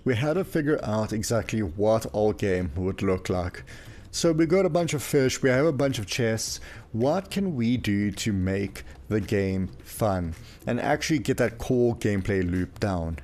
we had to figure out exactly what our game would look like. So we got a bunch of fish, we have a bunch of chests. What can we do to make the game fun and actually get that core gameplay loop down?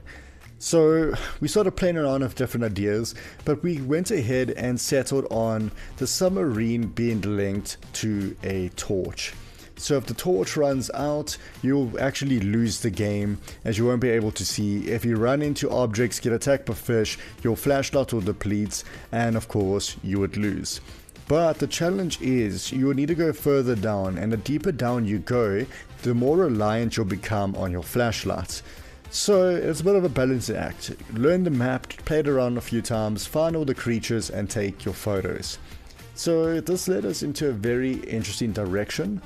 So we started playing around with different ideas, but we went ahead and settled on the submarine being linked to a torch. So if the torch runs out, you'll actually lose the game, as you won't be able to see. If you run into objects, get attacked by fish, your flashlight will deplete, and of course you would lose. But the challenge is you will need to go further down, and the deeper down you go, the more reliant you'll become on your flashlight. So it's a bit of a balancing act. Learn the map, play it around a few times, find all the creatures and take your photos. So this led us into a very interesting direction.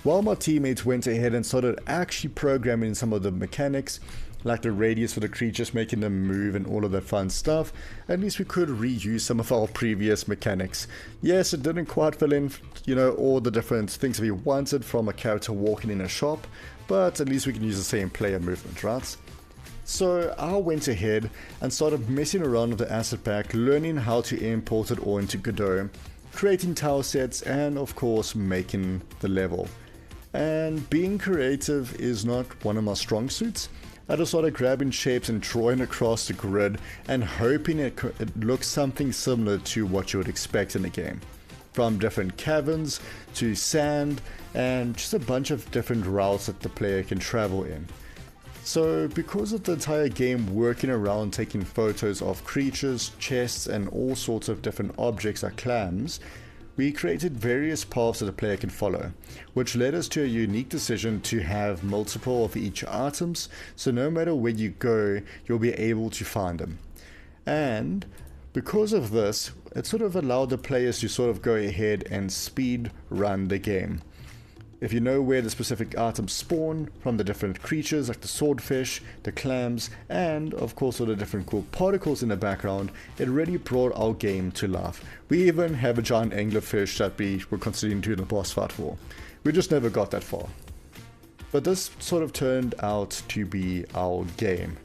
While my teammates went ahead and started actually programming some of the mechanics, like the radius for the creatures, making them move and all of that fun stuff, at least we could reuse some of our previous mechanics. Yes, it didn't quite fill in, all the different things we wanted from a character walking in a shop, but at least we can use the same player movement, right? So I went ahead and started messing around with the asset pack, learning how to import it all into Godot, creating tile sets, and of course making the level. And being creative is not one of my strong suits. I just started grabbing shapes and drawing across the grid and hoping it looks something similar to what you would expect in a game. From different caverns to sand and just a bunch of different routes that the player can travel in. So because of the entire game working around taking photos of creatures, chests and all sorts of different objects like clams, we created various paths that the player can follow, which led us to a unique decision to have multiple of each items, so no matter where you go, you'll be able to find them. And because of this, it sort of allowed the players to sort of go ahead and speed run the game. If you know where the specific items spawn from the different creatures like the swordfish, the clams, and of course all the different cool particles in the background, it really brought our game to life. We even have a giant anglerfish that we were considering doing a boss fight for. We just never got that far. But this sort of turned out to be our game.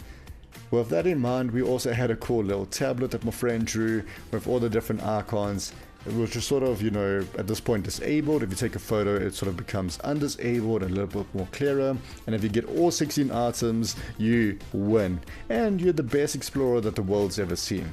With that in mind, we also had a cool little tablet that my friend drew with all the different icons. It was just sort of, at this point disabled. If you take a photo, it sort of becomes undisabled and a little bit more clearer. And if you get all 16 items, you win. And you're the best explorer that the world's ever seen.